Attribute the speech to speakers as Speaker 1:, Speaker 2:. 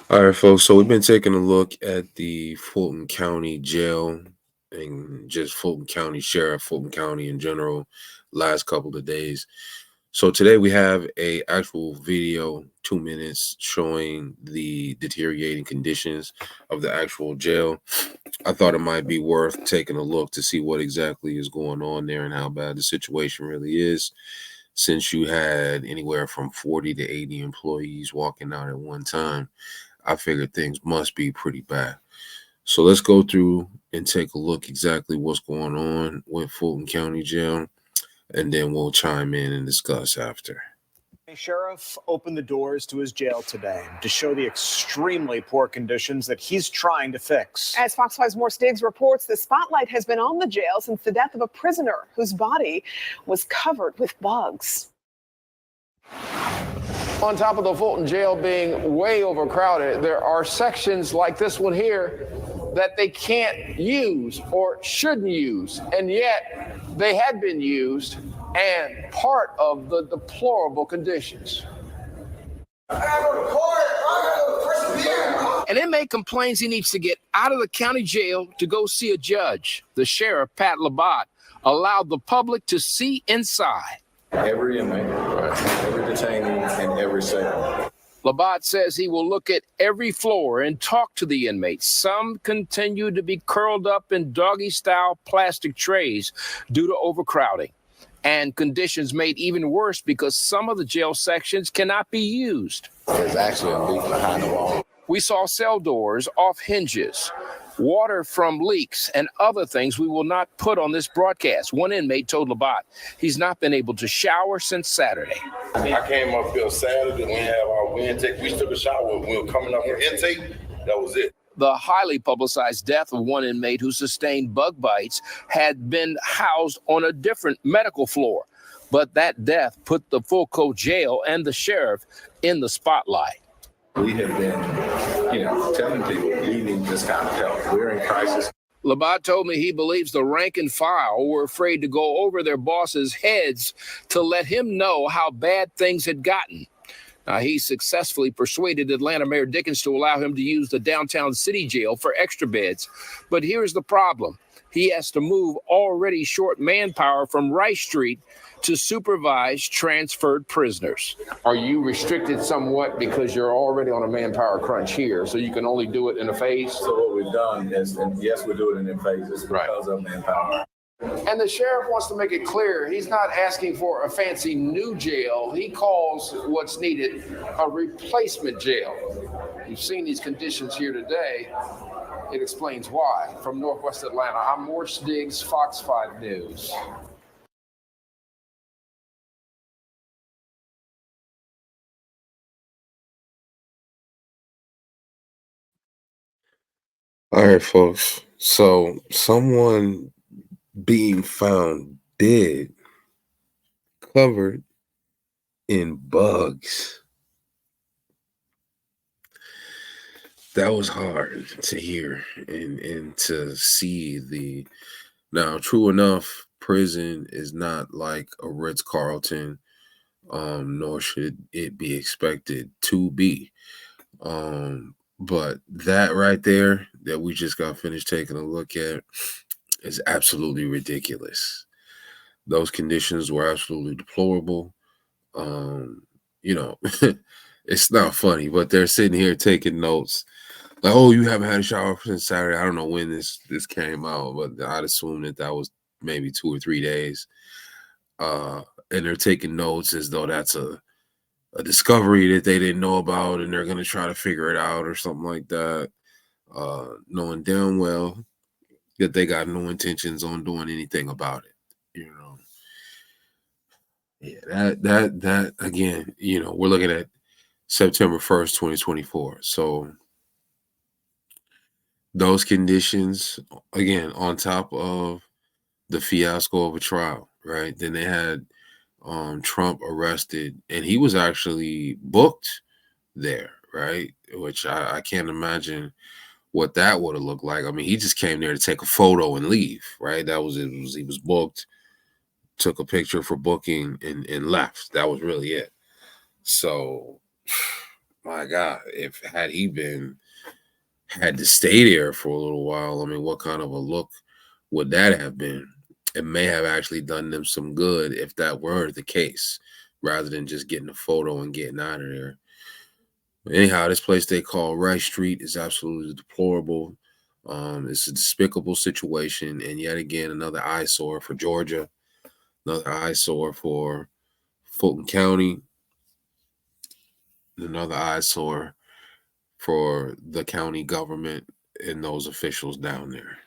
Speaker 1: All right, folks. So we've been taking a look at the Fulton County Jail and just Fulton County Sheriff, Fulton County in general, last couple of days. So today we have a actual video, 2 minutes, showing the deteriorating conditions of the actual jail. I thought it might be worth taking a look to see what exactly is going on there and how bad the situation really is. Since you had anywhere from 40 to 80 employees walking out at one time, I figured things must be pretty bad. So let's go through and take a look exactly what's going on with Fulton County Jail, and then we'll chime in and discuss after.
Speaker 2: A sheriff opened the doors to his jail today to show the extremely poor conditions that he's trying to fix.
Speaker 3: As Fox 5's Morse Diggs reports, the spotlight has been on the jail since the death of a prisoner whose body was covered with bugs.
Speaker 4: On top of the Fulton jail being way overcrowded, there are sections like this one here that they can't use or shouldn't use, and yet they had been used and part of the deplorable conditions. An inmate complains he needs to get out of the county jail to go see a judge. The sheriff, Pat Labatt, allowed the public to see inside.
Speaker 5: Every inmate, every detainee, and every cell.
Speaker 4: Labatt says he will look at every floor and talk to the inmates. Some continue to be curled up in doggy-style plastic trays due to overcrowding, and conditions made even worse because some of the jail sections cannot be used.
Speaker 5: There's actually a leak behind the wall.
Speaker 4: We saw cell doors off hinges, water from leaks, and other things we will not put on this broadcast. One inmate told Labatt he's not been able to shower since Saturday.
Speaker 6: I came up here Saturday. We have our intake. We took a shower. We were coming up for intake. That was it.
Speaker 4: The highly publicized death of one inmate who sustained bug bites had been housed on a different medical floor. But that death put the Fulton jail and the sheriff in the spotlight.
Speaker 5: We have been, telling people we need this kind of help. We're in crisis.
Speaker 4: Labatt told me he believes the rank and file were afraid to go over their bosses' heads to let him know how bad things had gotten. He successfully persuaded Atlanta Mayor Dickens to allow him to use the downtown city jail for extra beds. But here's the problem. He has to move already short manpower from Rice Street to supervise transferred prisoners. Are you restricted somewhat because you're already on a manpower crunch here, so you can only do it in a phase?
Speaker 5: So what we've done is, and yes, we do it in phases because of manpower.
Speaker 4: And the sheriff wants to make it clear he's not asking for a fancy new jail. He calls what's needed a replacement jail. You've seen these conditions here today. It explains why. From Northwest Atlanta, I'm Morse Diggs, Fox 5 News.
Speaker 1: All right, folks. So someone being found dead, covered in bugs. That was hard to hear and to see the. Now, true enough, prison is not like a Ritz-Carlton, nor should it be expected to be. But that right there that we just got finished taking a look at is absolutely ridiculous. Those conditions were absolutely deplorable. It's not funny, but they're sitting here taking notes. Like, oh, you haven't had a shower since Saturday. I don't know when this came out, but I'd assume that was maybe 2 or 3 days. And they're taking notes as though that's a discovery that they didn't know about, and they're going to try to figure it out or something like that, knowing damn well that they got no intentions on doing anything about it. Yeah, that again, we're looking at September 1st, 2024. So those conditions, again, on top of the fiasco of a trial, right? Then they had Trump arrested, and he was actually booked there, right? Which I can't imagine what that would have looked like. I mean, he just came there to take a photo and leave, right? That was it. He was booked, took a picture for booking, and left. That was really it. So, my God, if had he had to stay there for a little while, I mean, what kind of a look would that have been? It may have actually done them some good if that were the case, rather than just getting a photo and getting out of there. Anyhow, this place they call Rice Street is absolutely deplorable. It's a despicable situation, and yet again, another eyesore for Georgia, another eyesore for Fulton County, another eyesore for the county government and those officials down there.